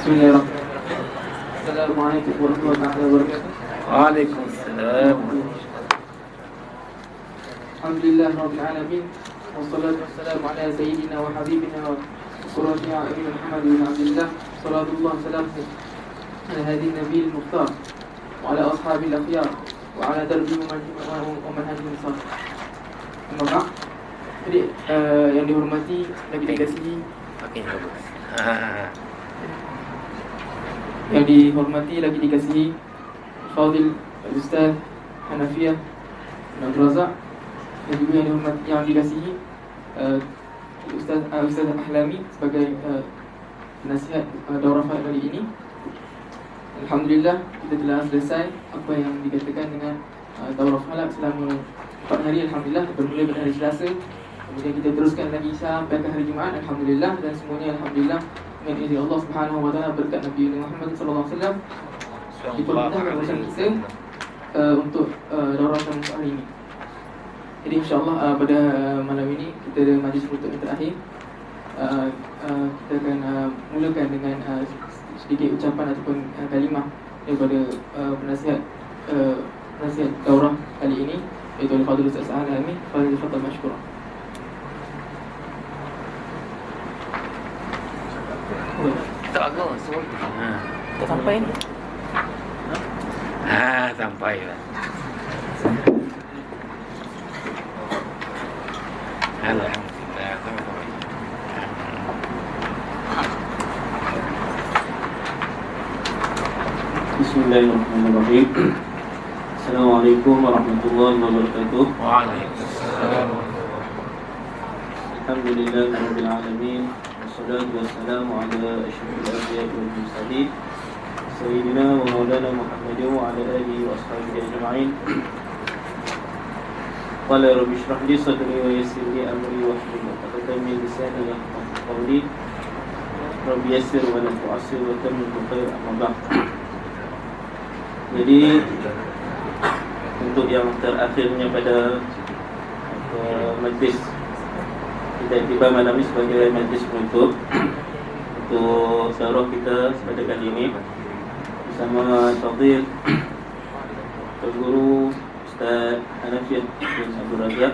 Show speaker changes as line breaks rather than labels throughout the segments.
Bismillahirrahmanirrahim. Assalamualaikum warahmatullahi wabarakatuh.
Waalaikumsalam.
Alhamdulillah rabbil alamin. Wassalatu wassalamu ala sayyidina wa habibina wa qurrati a'yunina Muhammad bin Abdullah sallallahu salamuhu ala hadhihi nabiyil mukhtar wa ala ashabil akhyar wa ala darbi wa manhajil musaf. Maka jadi yang dihormati lagi dikasihi,
Bagus.
yang dihormati lagi dikasihi Fadil Ustaz Hanafiyah Abdul Razak, dan juga yang dihormati, yang dikasihi Ustaz Ahlami sebagai penasihat daurah kali ini. Alhamdulillah kita telah selesai apa yang dikatakan dengan daurah falak selama 4 hari. Alhamdulillah, bermula pada hari Selasa, kemudian kita teruskan lagi sampai ke hari Jumaat. Alhamdulillah, dan semuanya alhamdulillah dengan izin Allah Subhanahu wa taala, berkat Nabi Muhammad sallallahu alaihi wasallam diperintahkan urusan kita untuk daurah hari ini. Jadi insya-Allah pada malam ini kita ada majlis penutup yang terakhir. Kita akan mulakan dengan sedikit ucapan ataupun kalimah daripada penasihat daurah kali ini, iaitu Al-Fadhil Ustaz Al-Amin. Fadhil mashkura.
Tak bagus.
Tak sampai ni.
Sampai lah. Alhamdulillah.
Bismillahirrahmanirrahim. Assalamualaikum warahmatullahi wabarakatuh.
Waalaikumsalam.
Alhamdulillahirabbil alamin. Wassalatu wassalamu ala asyrafil anbiya'i wal mursalin sayyidina wa maulana Muhammadin wa ala alihi wa ashabihi ajma'in. Qala rabbi shrah li sadri wa yassir li amri wahlul 'uqdatam min lisani yafqahu qawli. Rabbi yassir wa la tu'assir wa tammim bil khair, amma ba'd. Jadi untuk yang terakhirnya pada majlis kita tiba malam ini sebagai majlis penutup untuk daurah kita pada kali ini bersama Fadil Guru Ustaz Hanafiyah bin Abdul Razak.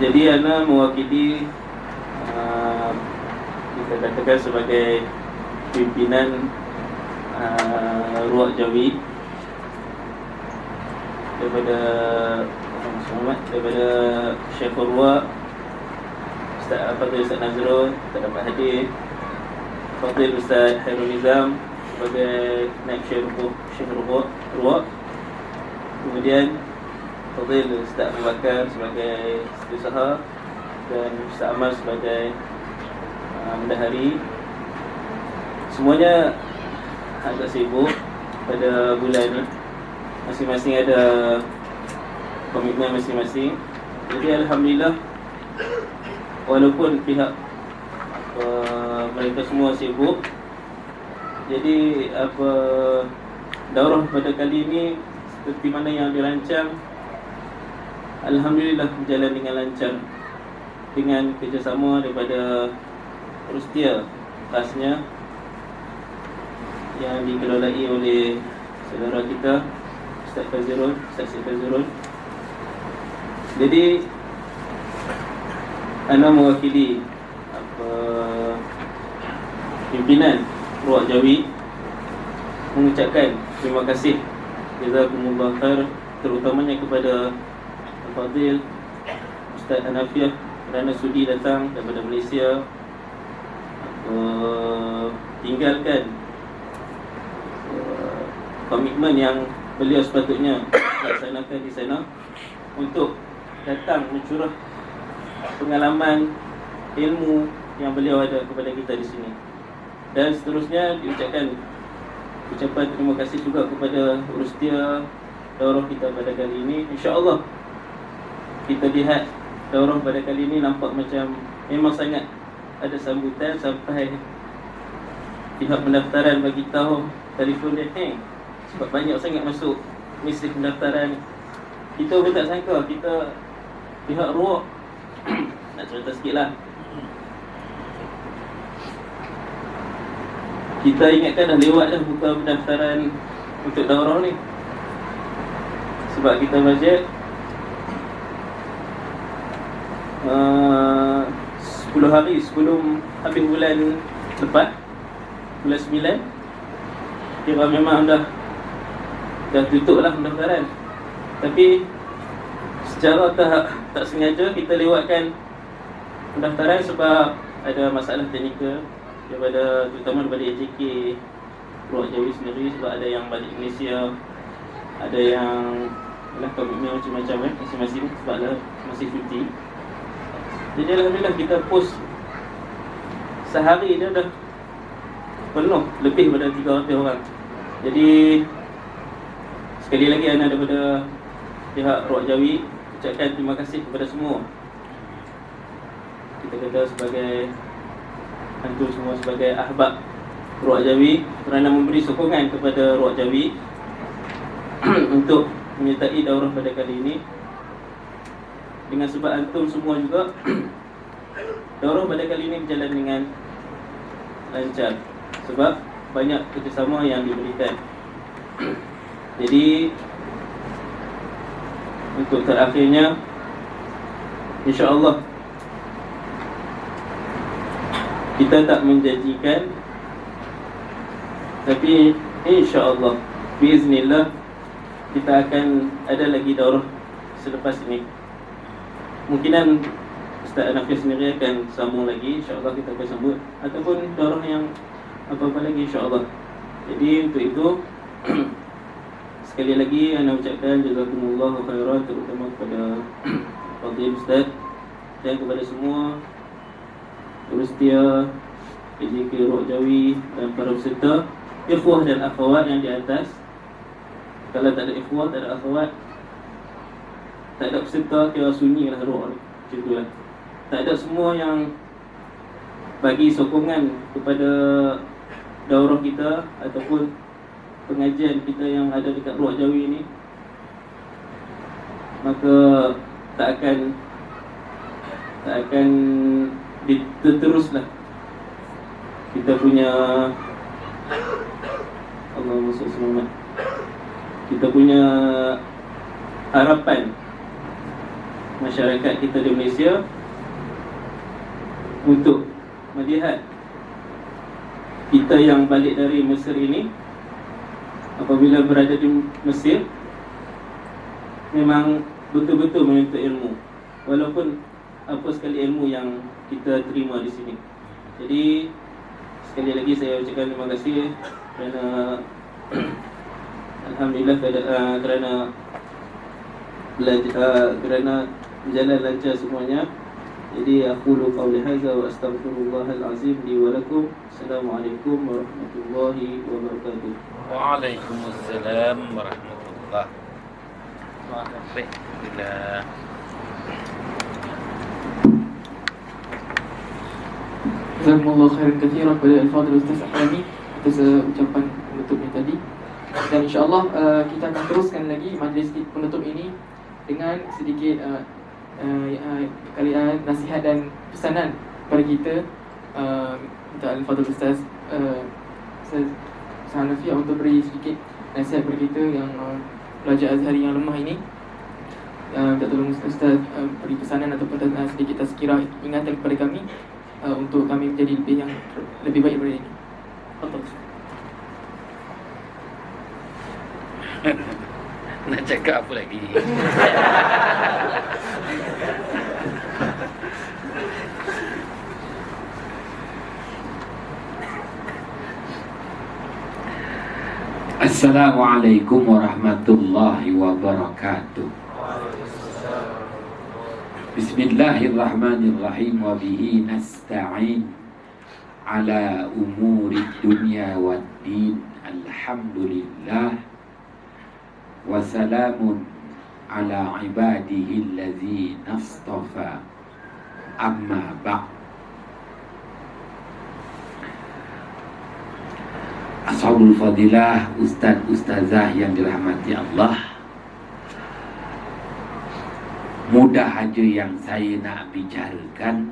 Jadi ana mewakili kita katakan sebagai pimpinan Ruak Jawi daripada Syekh Ruak Ustaz Nazrul tak dapat hadir. Fadil Ustaz Hairul Nizam sebagai naib Syekh Ruak. Kemudian Fadil Ustaz Abu Bakar sebagai Setiausaha, dan Ustaz Amal sebagai Bendahari. Semuanya agak sibuk pada bulan ni, masing-masing ada komitmen masing-masing. Jadi alhamdulillah, walaupun pihak mereka semua sibuk, jadi daurah pada kali ini seperti mana yang dirancang, alhamdulillah berjalan dengan lancar, dengan kerjasama daripada Rustia khasnya yang dikelolai oleh saudara kita Ustaz Fazirul, Ustaz Fazirul. Jadi ana mewakili pimpinan Ruak Jawi mengucapkan terima kasih, jazakumullah khair, terutamanya kepada Al-Fadhil Ustaz Hanafiyah kerana sudi datang daripada Malaysia, tinggalkan komitmen yang beliau sepatutnya laksanakan di sana untuk datang mencurah pengalaman ilmu yang beliau ada kepada kita di sini. Dan seterusnya diucapkan ucapan terima kasih juga kepada Rustia daurah kita pada kali ini. InsyaAllah kita lihat daurah pada kali ini nampak macam memang sangat ada sambutan, sampai pihak pendaftaran bagi tahu telefon dia hang sebab banyak sangat masuk mesej pendaftaran. Kita pun tak sangka, kita pihak Ruak nak cerita sikit lah. kita ingatkan dah lewat dah buka pendaftaran untuk daurah ni. Sebab kita bajet 10 hari sebelum habis bulan lepas, bulan 9, kira memang dah tutup lah pendaftaran. Tapi secara tak sengaja kita lewatkan pendaftaran sebab ada masalah teknikal daripada, terutama daripada AJK Perak Jawi sendiri. Sebab ada yang balik Malaysia, ada yang komitmen macam-macam masing-masing sebab lah masih cuti. Jadi alhamdulillah kita post sehari dia dah penuh, lebih daripada 300 orang. Jadi sekali lagi Ana daripada pihak Perak Jawi ucapkan terima kasih kepada semua. Kita kata sebagai antum semua sebagai ahbab Perak Jawi kerana memberi sokongan kepada Perak Jawi untuk menyertai daurah pada kali ini. Dengan sebab antum semua juga daurah pada kali ini berjalan dengan lancar sebab banyak kerjasama yang diberikan. Jadi untuk terakhirnya, insya-Allah kita tak menjanjikan, tapi insya-Allah biiznillah kita akan ada lagi daurah selepas ini. Mungkinan Ustaz Hanafiah sendiri akan sambung lagi, insya-Allah kita akan sambut, ataupun daurah yang apa-apa lagi insya-Allah. Jadi untuk itu sekali lagi ana ucapkan jazakumullahu khairan, terutama kepada Fadil Ustaz dan kepada semua guru setia AJK Perak Jawi dan para peserta, ikhwah dan akhwat yang di atas. Kalau tak ada ikhwah, tak ada akhwat, tak ada peserta, kira sunyi lah roh ni. Macam tu lah. Tak ada semua yang bagi sokongan kepada daurah kita ataupun pengajian kita yang ada dekat Perak Jawi ni, maka tak akan diteruslah kita punya Allahumma salli Muhammad, kita punya harapan masyarakat kita di Malaysia untuk melihat kita yang balik dari Mesir ini, apabila berada di Mesir, memang betul-betul menuntut ilmu, walaupun apa sekali ilmu yang kita terima di sini. Jadi sekali lagi saya ucapkan terima kasih kerana alhamdulillah kerana berjalan lancar semuanya. Jadi aqulu qawli hadza wa astaghfirullahal azim li wa lakum. Assalamualaikum warahmatullahi wabarakatuh.
Waalaikumsalam warahmatullahi wabarakatuh.
Jazakumullah khairan katsiran kepada Al-Fadhil Ustaz Ahrami atas ucapan penutupnya tadi. Dan insya-Allah kita akan teruskan lagi majlis penutup ini dengan sedikit nasihat dan pesanan kepada kita. Minta Al-Fadhil Ustaz Hanafiah untuk beri sedikit nasihat kepada kita yang pelajar Azhari yang lemah ini. Minta tolong Ustaz beri pesanan ataupun sedikit tazkirah, ingatan kepada kami untuk kami menjadi lebih baik daripada ini.
Nak cakap apa lagi?
Assalamualaikum warahmatullahi wabarakatuh. Bismillahirrahmanirrahim. Wa bihi nasta'in ala umuri dunya waddin. Alhamdulillah. Wa salamun ala ibadihi allazina astafa. Amma ba'd. Ashabul fadilah, ustaz-ustazah yang dirahmati Allah, mudah aja yang saya nak bicarakan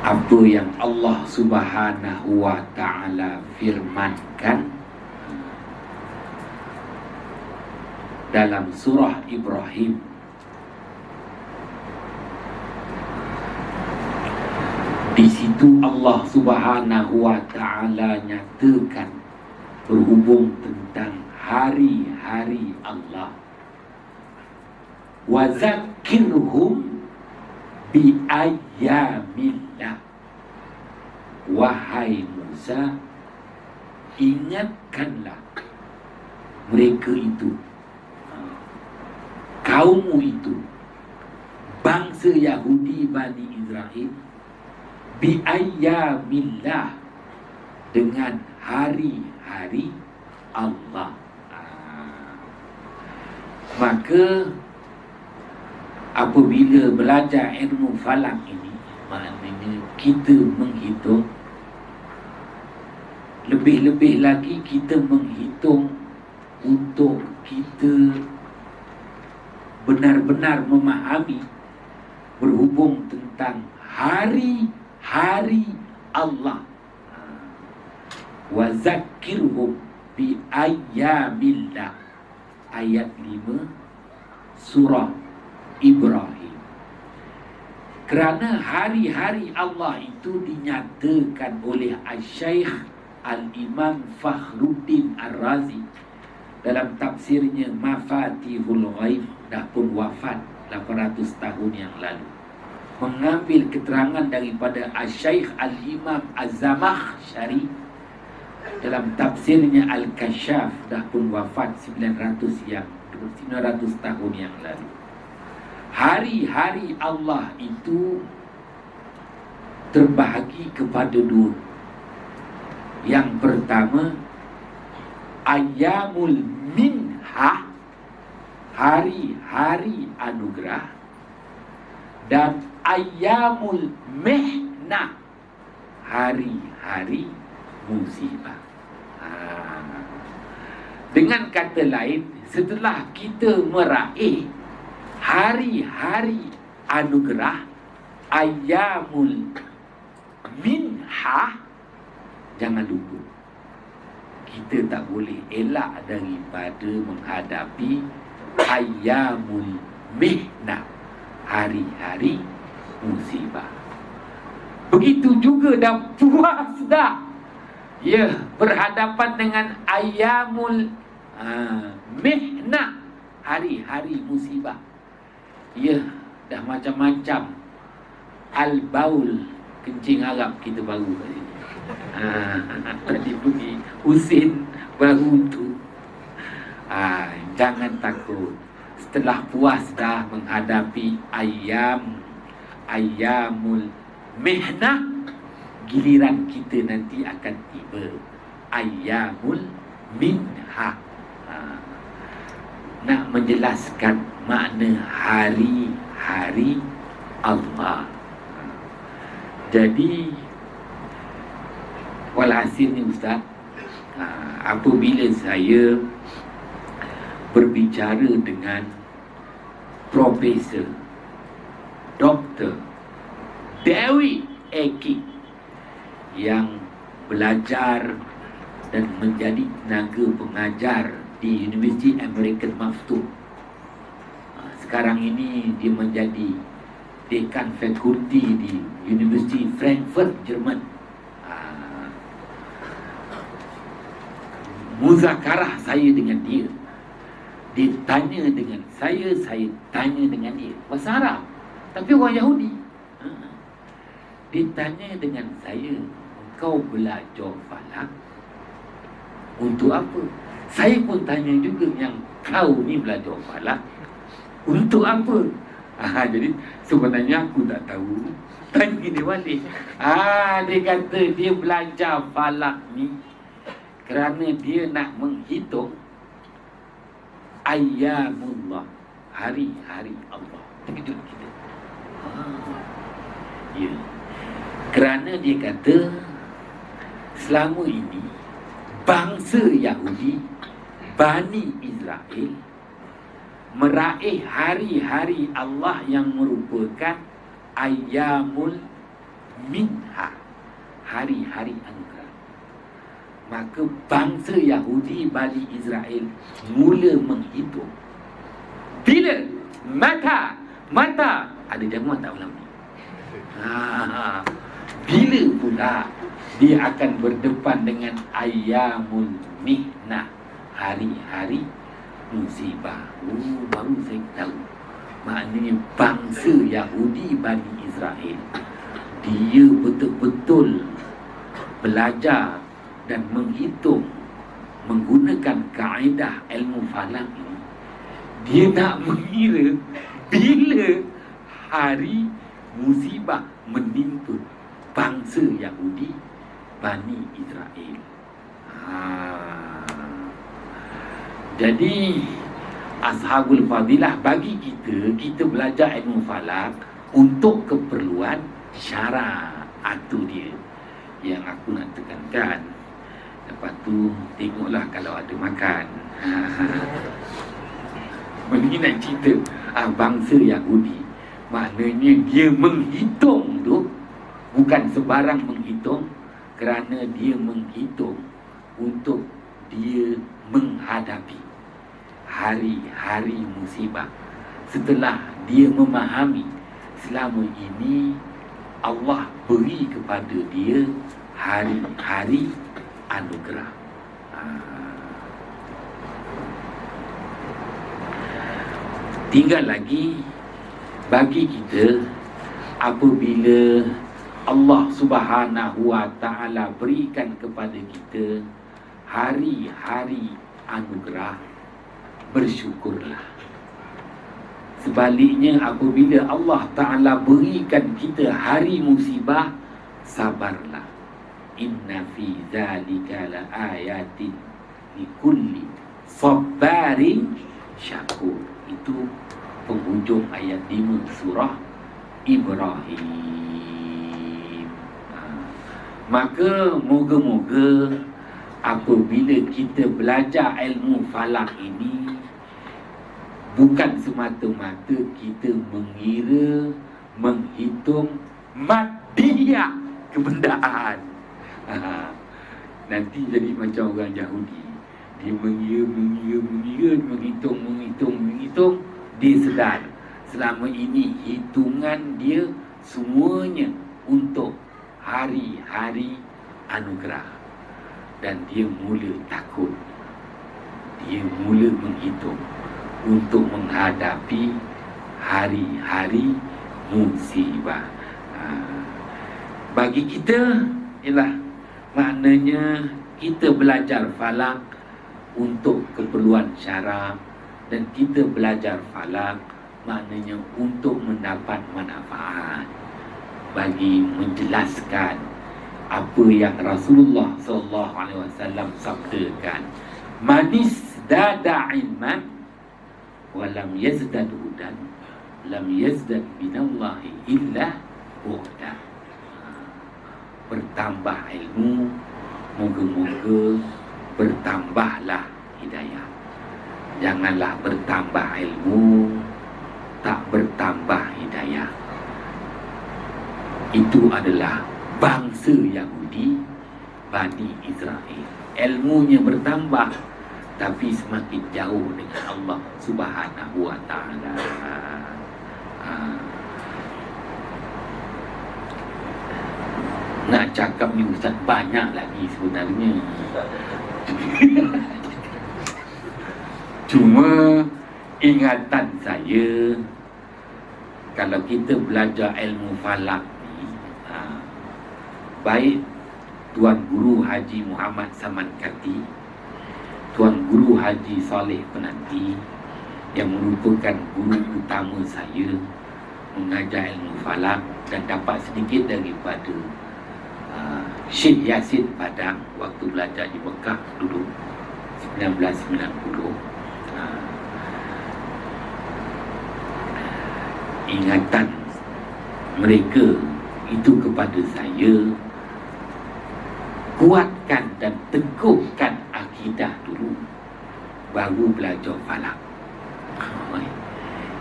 apa yang Allah Subhanahu wa ta'ala firmankan dalam surah Ibrahim. Di situ Allah Subhanahu wa ta'ala nyatakan berhubung tentang hari-hari Allah. Wa zakirhum bi ayyamillah. Wahai Musa, ingatkanlah mereka itu, kaummu itu, bangsa Yahudi Bani Israel, bi ayyamillah, dengan hari-hari Allah. Maka apabila belajar ilmu falak ini, maknanya kita menghitung, lebih-lebih lagi kita menghitung untuk kita benar-benar memahami berhubung tentang hari-hari Allah. Wa zakirhum bi ayyamillah, ayat 5 surah Ibrahim. Kerana hari-hari Allah itu dinyatakan oleh Al-Syaikh Al-Imam Fakhruddin Ar-Razi dalam tafsirnya Mafatihul Ghaib, dah pun wafat 800 tahun yang lalu, mengambil keterangan daripada Al-Syaikh Al-Imam Az-Zamakhsyari dalam tafsirnya Al-Kashaf, dah pun wafat 900 tahun yang lalu. Hari-hari Allah itu terbahagi kepada dua. Yang pertama, Ayyamul Minha, hari-hari anugerah, dan Ayyamul Mihnah, hari-hari musibah. Dengan kata lain, setelah kita meraih hari-hari anugerah, Ayyamul Minha, jangan lupa kita tak boleh elak daripada menghadapi Ayyamul Mihnah, hari-hari musibah. Begitu juga dah puas dah, ya, berhadapan dengan Ayyamul Mihnah, hari-hari musibah. Ya, dah macam-macam. Al-Baul, kencing Arab kita baru kat sini. Tadi pergi Husin baru tu. Jangan takut. Setelah puas dah menghadapi Ayyamul Mihnah, giliran kita nanti akan tiba Ayyamul Minha. Nak menjelaskan makna hari-hari Allah. Jadi walhasil ni Ustaz, apabila saya berbicara dengan Profesor Dr. Dewi Eki yang belajar dan menjadi tenaga pengajar di University American Maftuh, sekarang ini dia menjadi dekan fakulti di University Frankfurt, Jerman. Muzakarah saya dengan dia, dia tanya dengan saya tanya dengan dia. Bahasa Arab, tapi orang Yahudi. Dia tanya dengan saya, kau belajar falak untuk apa? Saya pun tanya juga, yang kau ni belajar falak untuk apa? Jadi sebenarnya aku tak tahu. Tanya dia balik. Dia kata dia belajar falak ni kerana dia nak menghitung Ayyamullah, hari-hari Allah. Terkejut kita. Ya. Kerana dia kata selama ini bangsa Yahudi Bani Israel meraih hari-hari Allah yang merupakan Ayyamul minha, hari-hari anugerah. Maka bangsa Yahudi, Bani Israel mula menghitung. Bila? Mata. Ada jamuan tak malam ni? Bila pula dia akan berdepan dengan ayamul mihnah, hari-hari musibah. Baru saya tahu. Maknanya bangsa Yahudi, Bani Israel, dia betul-betul belajar dan menghitung menggunakan kaedah ilmu falak ini. Dia nak mengira bila hari musibah menimpa bangsa Yahudi, Bani Israel. Jadi Ashabul Fadilah, bagi kita belajar ilmu falak untuk keperluan syarak. Itu dia yang aku nak tekankan. Lepas tu tengoklah kalau ada makan. Ini nak cerita bangsa Yahudi. Maknanya dia menghitung tu bukan sebarang menghitung, kerana dia menghitung untuk dia menghadapi hari-hari musibah. Setelah dia memahami selama ini Allah beri kepada dia hari-hari anugerah. Tinggal lagi bagi kita, apabila Allah Subhanahu wa ta'ala berikan kepada kita hari-hari anugerah, bersyukurlah. Sebaliknya, apabila Allah Ta'ala berikan kita hari musibah, sabarlah. Inna fi dzalika la ayatin likulli sabarin syakur. Itu penghujung ayat 5 surah Ibrahim. Maka moga-moga apabila kita belajar ilmu falak ini, bukan semata-mata kita mengira, menghitung madiyah kebendaan. Nanti jadi macam orang Yahudi. Dia mengira, menghitung. Dia sedar selama ini hitungan dia semuanya untuk hari-hari anugerah. Dan dia mula takut. Dia mula menghitung untuk menghadapi hari-hari musibah. Bagi kita ialah maknanya kita belajar falak untuk keperluan syarab, dan kita belajar falak maknanya untuk mendapat manfaat, bagi menjelaskan apa yang Rasulullah SAW sabdakan. Manis dada ilman walam yazdad hudan lam yazdad minallahi illa bu'da. Bertambah ilmu, moga-moga bertambahlah hidayah. Janganlah bertambah ilmu, tak bertambah hidayah. Itu adalah bangsa Yahudi, Bani Israel. Ilmunya bertambah, tapi semakin jauh dengan Allah Subhanahu wa ta'ala. Nak cakap ni Ustaz banyak lagi sebenarnya. Cuma ingatan saya, kalau kita belajar ilmu falak ni, baik Tuan Guru Haji Muhammad Samankati, Tuan Guru Haji Saleh Penanti, yang merupakan guru utama saya mengajar ilmu falak, dan dapat sedikit daripada Syekh Yasin Padang waktu belajar di Mekah dulu 1990. Ingatan mereka itu kepada saya, kuatkan dan teguhkan akidah dulu, baru belajar falak.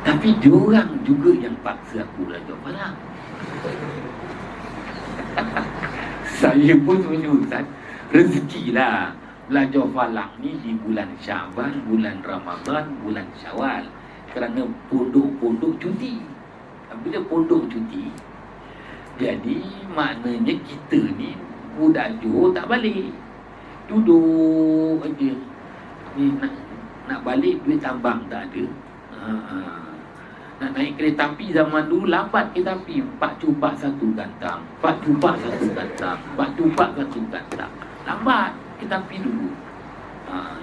Tapi diorang juga yang paksa aku belajar falak. Saya pun sebenarnya Ustaz, rezekilah belajar falak ni di bulan Syaban, bulan Ramadan, bulan Syawal. Kerana pondok-pondok cuti. Bila pondok cuti, jadi maknanya kita ni budak Johor tak balik, duduk aja. Ni nak balik duit tambang tak ada. Nak naik kereta api zaman dulu lambat kereta api, 4 cupak 1 gantang, 4 cupak 1 gantang, 4 cupak 1 gantang. Lambat kereta api dulu.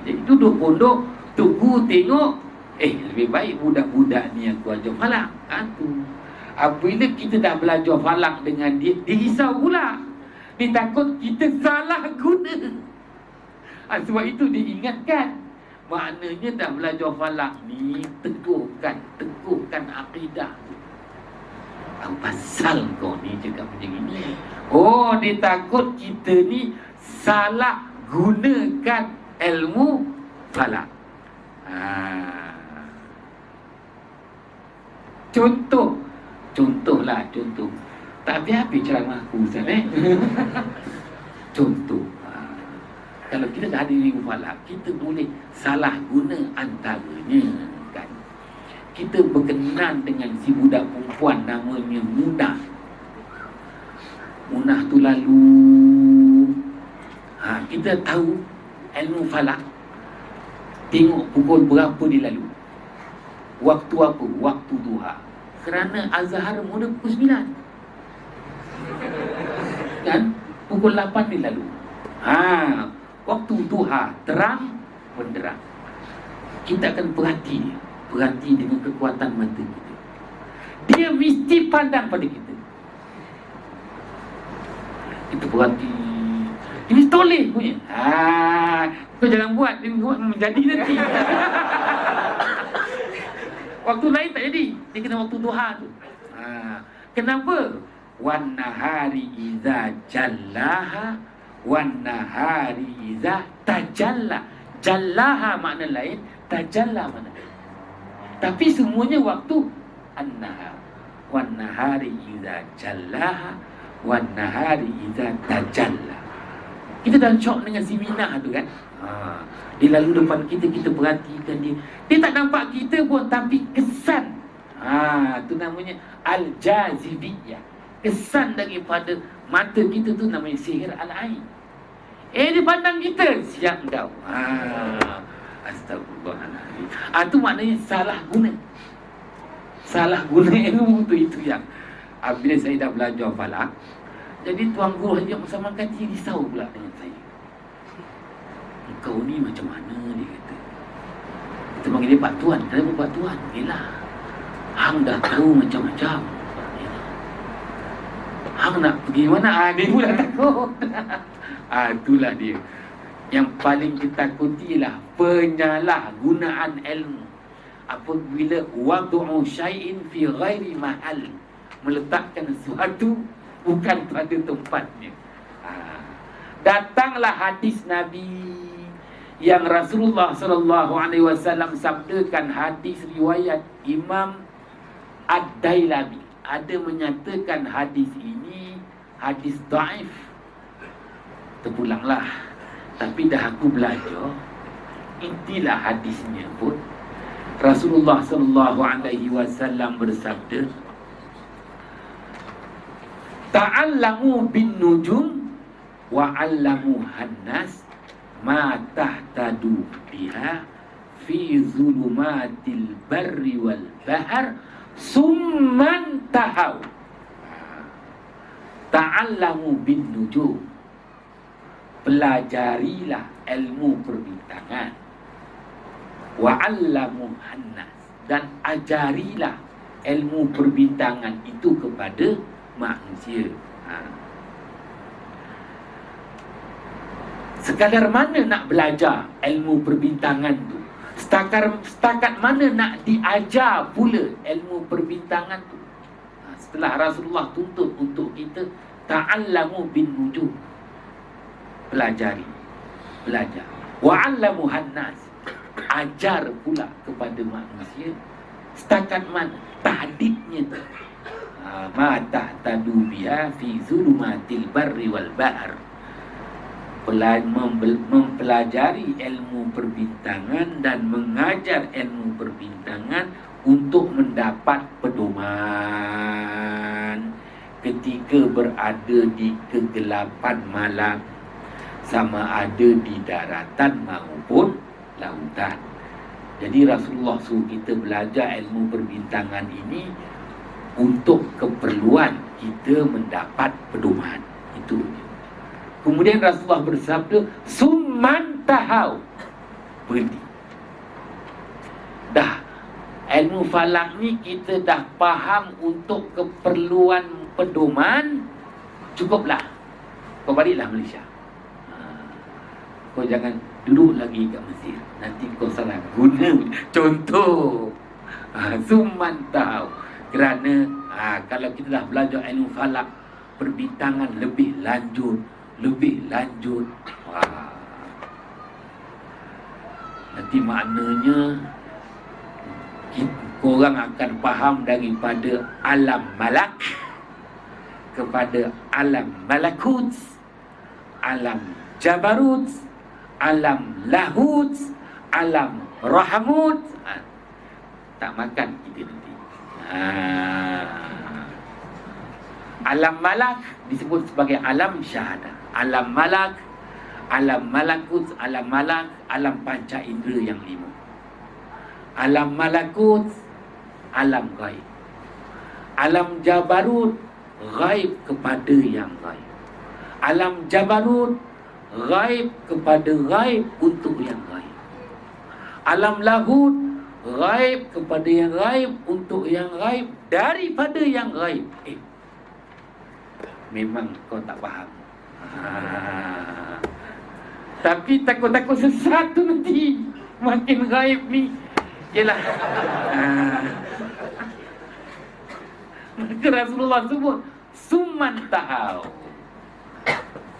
Jadi duduk pondok, tunggu tengok. Lebih baik budak-budak ni aku ajar falak. Tu. Apabila kita dah belajar falak dengan dia, dia risau pula. Dia takut kita salah guna. Sebab itu dia ingatkan. Maknanya dah belajar falak ni, teguhkan akidah. Pasal kau ni cakap macam ini. Dia takut kita ni salah gunakan ilmu falak. Contohlah. Tak habis-habis ceramah aku Ustaz Contoh. Kalau kita dah ada ilmu falak, kita boleh salah guna antaranya kan. Kita berkenan dengan si budak perempuan namanya Munah. Munah tu lalu kita tahu ilmu falak. Tengok pukul berapa dia lalu. Waktu apa? Waktu duha. Kerana Azhar mula pukul 9. Kan? Pukul 8 dia lalu. Waktu duha, terang benderang. Kita akan perhati dengan kekuatan mata kita. Dia mesti pandang pada kita. Kita perhati. Ini toleh punya. Kau jangan buat, dia buat menjadi nanti. Waktu lain tak jadi. Dia kena waktu duha tu. Kenapa? Wan nahari iza jallaha, wan nahari iza tajalla. Jallaha makna lain, tajalla makna lain. Tapi semuanya waktu an-nahar. Wan nahari iza jallaha, wan nahari iza tajalla. Kita dah syok dengan si Minah tu kan. Dia lalu depan kita, kita perhatikan dia. Dia tak nampak kita pun, tapi kesan. Tu namanya al-jazibiyah. Kesan daripada mata kita tu namanya sihir al-ain. Dia pandang kita, siap kau. Astagfirullahaladzim. Tu maknanya salah guna. Salah guna ilmu tu, itu yang bila saya dah belajar falak, jadi tuan guru Haji Muhammad Kati risau pula dengan saya. Kau ni macam mana, dia kata. Kita panggil dia Pak Tuan. Kenapa Pak Tuan? Yelah, hang dah tahu macam-macam. Hang nak pergi mana? Dia pula takut. Itulah dia. Yang paling ditakuti ialah penyalahgunaan ilmu. Apabila wadu'u syai'in fi ghairi mahal, meletakkan sesuatu bukan pada tempatnya. Datanglah hadis Nabi yang Rasulullah SAW sabdakan, hadis riwayat Imam Ad-Dailami. Ada menyatakan hadis ini hadis dhaif. Terpulanglah. Tapi dah aku belajar, inilah hadisnya pun. Rasulullah SAW bersabda, ta'allamu bin nujum wa'allamu hannas ma tahtadu biha fi zulumatil barri wal bahar summan tahaw. Ta'allamu bin nujum, pelajarilah ilmu perbintangan. Wa'allamu hannas, dan ajarilah ilmu perbintangan itu kepada manusia. Sekadar mana nak belajar ilmu perbintangan tu? Setakat mana nak diajar pula ilmu perbintangan tu? Setelah Rasulullah tuntut untuk kita ta'allamu bin nujum, belajar. Wa'allamu hannas, ajar pula kepada manusia. Setakat mana tahdidnya tu. Ma tahtadu biha fi zulumatil barri wal bahr. Mempelajari ilmu perbintangan dan mengajar ilmu perbintangan untuk mendapat pedoman ketika berada di kegelapan malam, sama ada di daratan maupun lautan. Jadi Rasulullah suruh kita belajar ilmu perbintangan ini untuk keperluan kita mendapat pedoman. Itu. Kemudian Rasulullah bersabda, "Summan tahau." Berhenti. Dah, ilmu falak ni kita dah faham untuk keperluan pedoman, cukuplah. Kau baliklah Malaysia. Kau jangan duduk lagi kat Mesir. Nanti kau salah guna. Contoh, Summan tahau. Kerana kalau kita dah belajar ilmu falak, perbintangan lebih lanjut, nanti maknanya korang akan faham daripada alam malak kepada alam malakut, alam jabarut, alam lahut, alam rahamut. Tak makan kita nanti. Alam malak disebut sebagai alam syahadah. Alam malak, alam malakut, alam malak, alam panca indera yang 5. Alam malakut, alam gaib. Alam jabarut, gaib kepada yang gaib. Alam jabarut, gaib kepada gaib untuk yang gaib. Alam lahut, gaib kepada yang gaib untuk yang gaib daripada yang gaib. Memang kau tak faham. Tapi takut-takut sesat tu nanti. Makin gaib ni. Yelah. Maka Rasulullah sebut Summan tahau.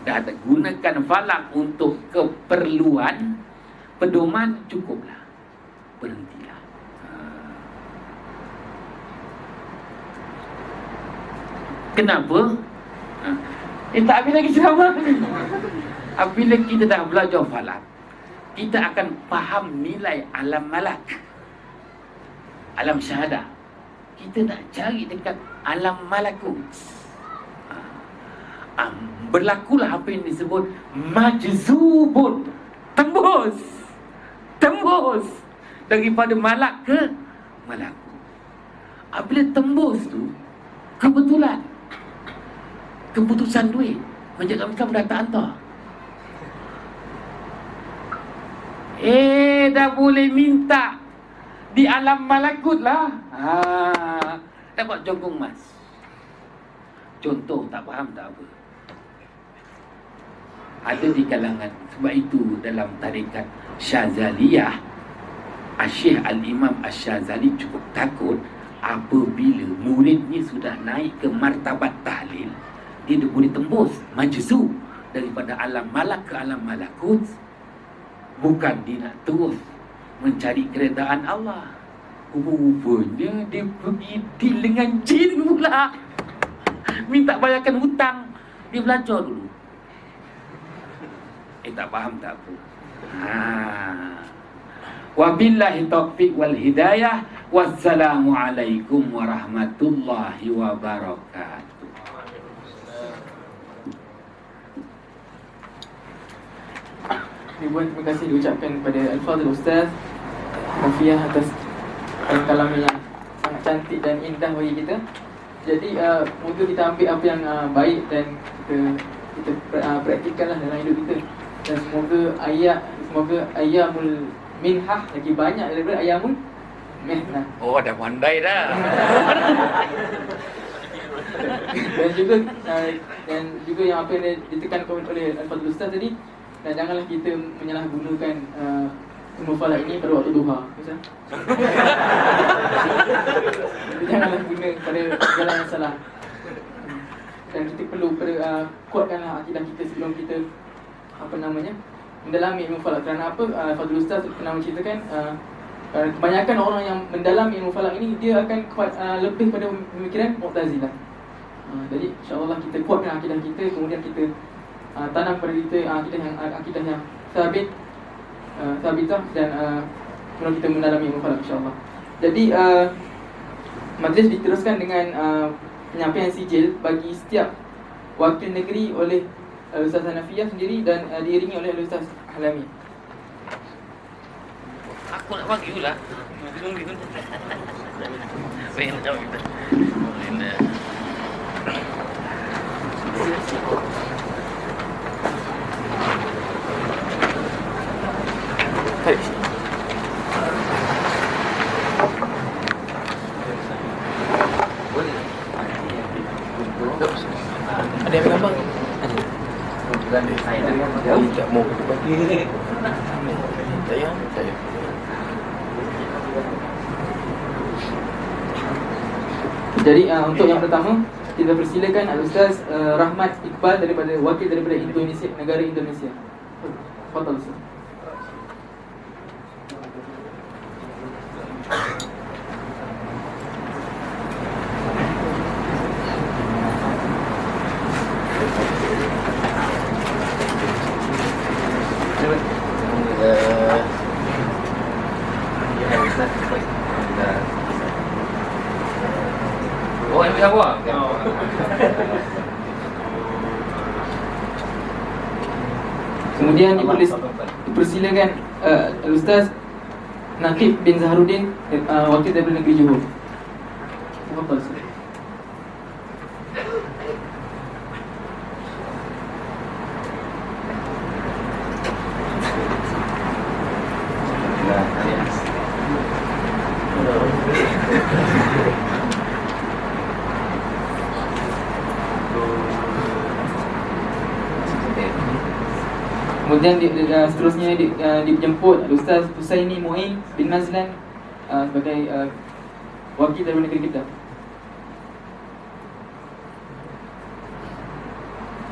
Dah gunakan falak untuk keperluan pedoman, cukuplah. Berhentilah. Kenapa? Tak habis lagi ceramah. Apabila kita dah belajar falak, kita akan faham nilai alam malak, alam syahadah. Kita nak cari dekat alam malakut. Berlakulah apa yang disebut majzubun. Tembus daripada malak ke malakut. Apabila tembus tu, kebetulan keputusan duit Majlis Amkam dah tak hantar. Dah boleh minta di alam malakut lah. Dapat jogong mas. Contoh, tak faham tak apa. Ada di kalangan. Sebab itu dalam tarikat Syazaliyah, Syekh Al-Imam Asy-Syazali cukup takut apabila muridnya sudah naik ke martabat tahlil, dia dah boleh tembus majzu daripada alam malak ke alam malakut. Bukan dia nak terus mencari keredaan Allah. Rupanya dia pergi deal dengan jin pula. Minta bayarkan hutang. Dia belajar dulu. Tak faham tak apa. Wabillahi taufiq wal hidayah. Wassalamualaikum warahmatullahi wabarakatuh.
Ribuan terima kasih diucapkan kepada Al-Fadhil Ustaz Hanafiah atas kalam yang sangat cantik dan indah bagi kita. Jadi moga kita ambil apa yang baik dan kita praktikanlah dalam hidup kita. Dan semoga ayamul minhah lagi banyak daripada ayamul mihnah.
Oh, dah pandai dah.
dan juga yang apa yang ditekankan oleh Al-Fadhil Ustaz tadi, dan janganlah kita menyalahgunakan ilmu falak ini pada waktu duha. Janganlah guna pada jalan yang salah. Dan kita perlu kuatkanlah akidah kita sebelum kita mendalami ilmu falak. Kerana apa? Fadhil Ustaz pernah menceritakan kebanyakan orang yang mendalami ilmu falak ini dia akan lebih pada pemikiran Mu'tazilah. Jadi insya-Allah kita kuatkan akidah kita, kemudian kita tanam pada kita akidah yang sabitah dan kemudian kita mendalami ilmu falak insya-Allah. Jadi majlis diteruskan dengan penyampaian sijil bagi setiap wakil negeri oleh Ustaz Hanafiyah sendiri dan diiringi oleh Ustaz Halami.
Aku nak bagi pula. Bingung. Benar kita. Benar.
Baik. Ada yang gambar? Ada. Tak mau bagi. Saya. Jadi untuk yang pertama kita persilakan Al-Ustaz Rahmat Iqbal wakil daripada Indonesia, negara Indonesia. Fadhal Ustaz.
Oh, ini apa?
Kemudian dipersilakan Al-Ustaz Naqib bin Zaharuddin, wakil daripada negeri Johor. Tafadhal Ustaz. Kemudian seterusnya dijemput Ustaz Husaini Muin bin Mazlan sebagai wakil dari negeri kita.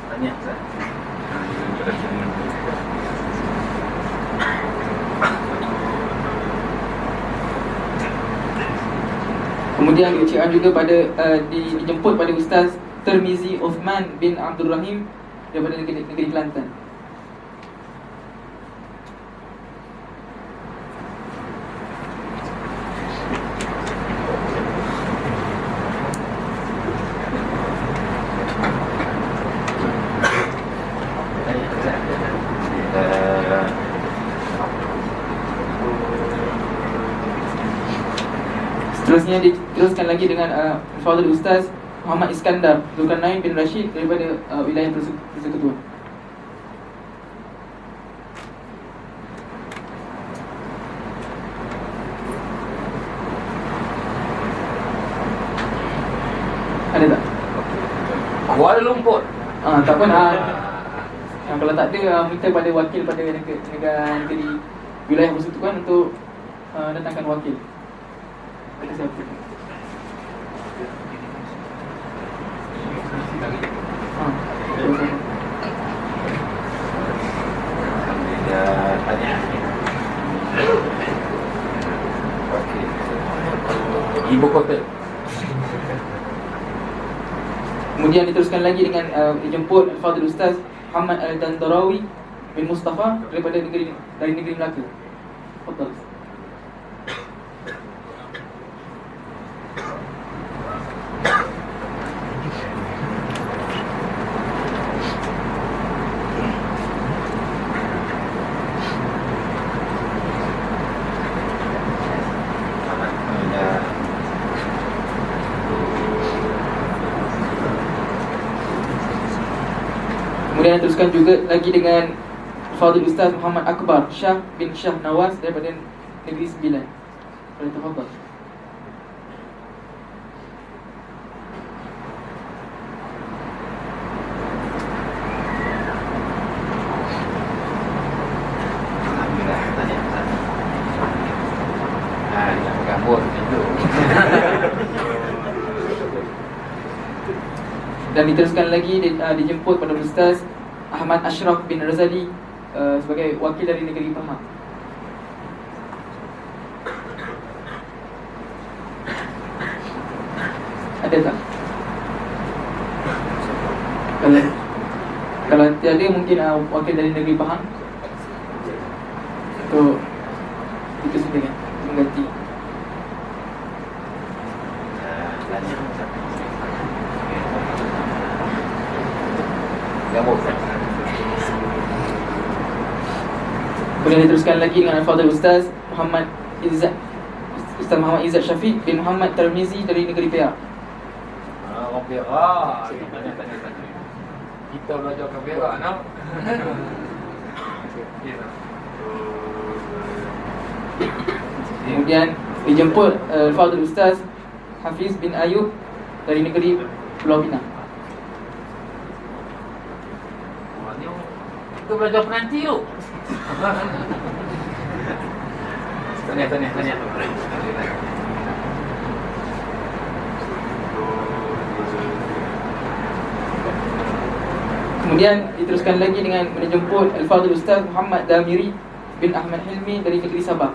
Tanya Ustaz.
Kemudian diucapkan juga dijemput pada Ustaz Tirmizi Uthman bin Abdul Rahim daripada negeri Kelantan. Seterusnya diteruskan lagi dengan Fadil Ustaz Muhammad Iskandar Zulkarnain bin Rashid daripada wilayah Persekutuan. Ada tak?
Kuala Lumpur.
Tak pun kalau tak ada minta pada wakil pada negeri wilayah Persekutuan untuk datangkan wakil. Terima kasih.
Ibu kota.
Kemudian diteruskan lagi dengan dijemput Al-Fadhil Ustaz Muhammad Al-Dandarawi bin Mustafa dari negeri Melaka. Fadhil. Kemudian teruskan juga lagi dengan Fadhil Ustaz Muhammad Akbar Shah bin Shah Nawaz daripada Negeri Sembilan. Tafadhal.
Alhamdulillah, tanya Ustaz. Yang gambut itu.
Dan diteruskan lagi dijemput pada Ustaz Ahmad Ashraf bin Razali sebagai wakil dari negeri Pahang. Kalau tiada mungkin wakil dari negeri Pahang untuk itu sendiri kan, mengganti.
Gabung.
Boleh diteruskan lagi dengan Al-Fadhil Ustaz Muhammad Izzat, Ustaz Muhammad Izzat Syafiq bin Muhammad Tarmizi dari negeri Perak.
Orang Perak. Tanya. Kita belajar ke Perak, nak?
Kemudian dijemput Al-Fadhil Ustaz Hafiz bin Ayub dari negeri Pulau Pinang.
Kita belajar penanti tu. Tanya.
Kemudian diteruskan lagi dengan menjemput Al-Fadhil Ustaz Muhammad Damiri bin Ahmad Hilmi dari negeri Sabah.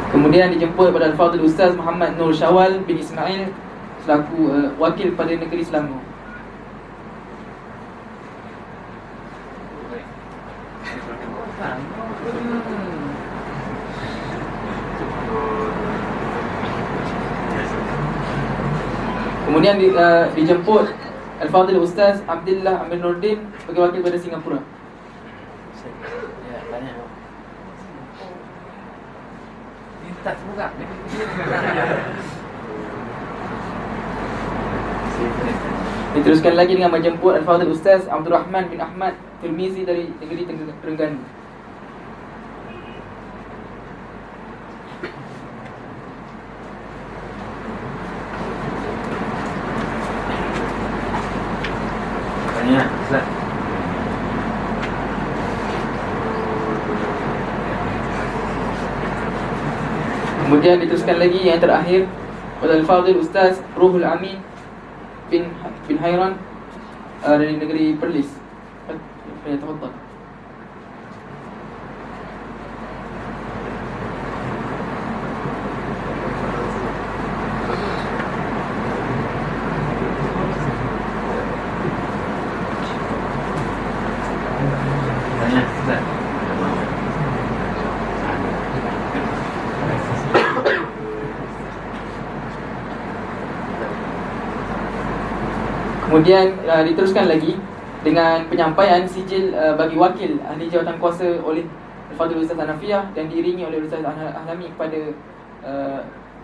Kemudian dijemput pada Al-Fadhil Ustaz Muhammad Nur Syawal bin Ismail selaku wakil pada negeri Selangor. Kemudian dijemput Al-Fadhil Ustaz Abdullah Amir Nordin sebagai wakil pada Singapura.
Ya, tanya. Lintas buka.
Diteruskan lagi dengan menjemput Al-Fadhil Ustaz Abdul Rahman bin Ahmad Tirmizi dari negeri Terengganu.
Tanya, Ustaz.
Kemudian diteruskan lagi yang terakhir pada Al-Fadhil Ustaz Ruhul Amin bin Hairan dari negeri Perlis. Tafadhal.
Tanya, Ustaz.
Kemudian diteruskan lagi dengan penyampaian sijil bagi wakil ahli jawatan kuasa oleh Al-Fadhil Ustaz Hanafiah dan diiringi oleh Ustaz Ahlami kepada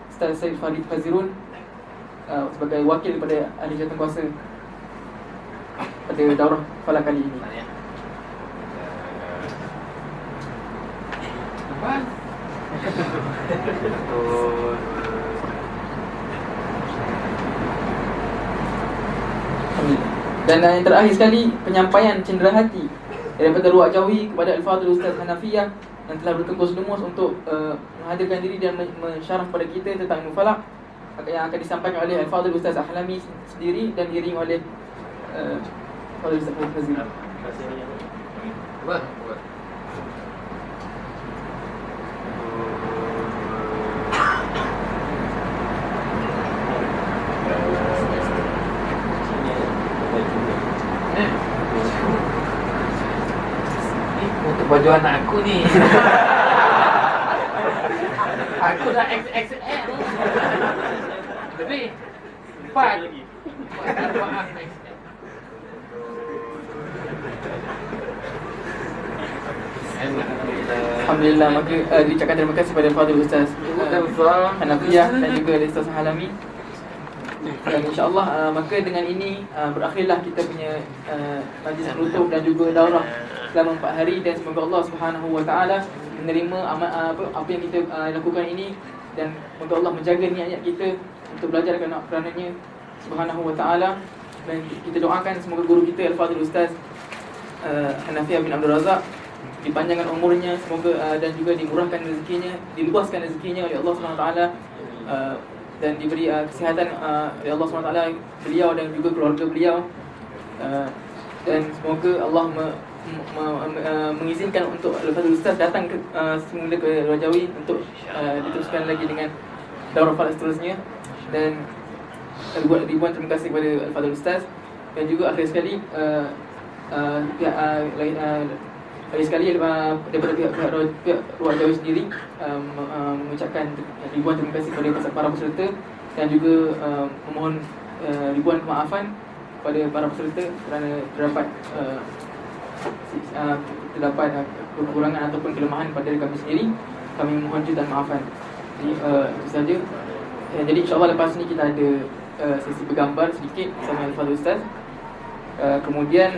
Ustaz Syed Farid Fazirun sebagai wakil kepada ahli jawatan kuasa pada daurah falak kali ini.
Tanya.
Dan yang terakhir sekali, penyampaian cenderahati daripada Ruak Jawi kepada Al-Fadhil Ustaz Hanafiah yang telah bertungkus lumus untuk menghadirkan diri dan mensyarah kepada kita tentang ilmu falak, yang akan disampaikan oleh Al-Fadhil Ustaz Ahlami sendiri dan diiringi oleh Al-Fadhil Ustaz Fazil.
Buat. Untuk baju anak aku ni. Aku dah XXL. Lebih 4.
Alhamdulillah, maka diucapkan terima kasih kepada Al-Fadhil Ustaz Hanafiah dan juga Ustaz Ahlami. Dan insyaAllah maka dengan ini berakhirlah kita punya majlis penutup dan juga daurah selama 4 hari. Dan semoga Allah Subhanahu Wa Taala menerima apa yang kita lakukan ini, dan semoga Allah menjaga niat kita untuk belajar kerananya Subhanahu Wa Taala. Dan kita doakan semoga guru kita Al-Fadhil Ustaz Hanafiah bin Abdul Razak dipanjangkan umurnya, semoga dan juga dimurahkan rezekinya, diluaskan rezekinya oleh Allah Subhanahu Wa Taala, dan diberi kesihatan oleh Allah SWT, beliau dan juga keluarga beliau. dan semoga Allah mengizinkan untuk Al-Fadhil Ustaz datang semula ke Luar Jawi untuk diteruskan lagi dengan daurah Fadhil seterusnya. Dan ribuan terima kasih kepada Al-Fadhil Ustaz. Dan juga akhir sekali lagi sekali daripada pihak Luar Jawi sendiri mengucapkan ribuan terima kasih kepada para peserta dan juga memohon ribuan kemaafan kepada para peserta kerana terdapat kekurangan ataupun kelemahan pada kami sendiri. Kami mohon jutaan maafan. Jadi itu saja. Jadi insyaAllah lepas ni kita ada sesi bergambar sedikit bersama Al-Fadhil Ustaz. Kemudian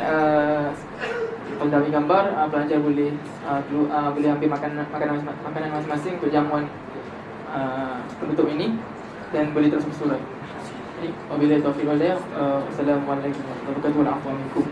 kalau dah ambil gambar, pelajar boleh ambil makanan masing-masing untuk jamuan penutup ini dan boleh terus bersurat. Jadi wabillahi taufiq wal hidayah. Wassalamualaikum warahmatullahi wabarakatuh.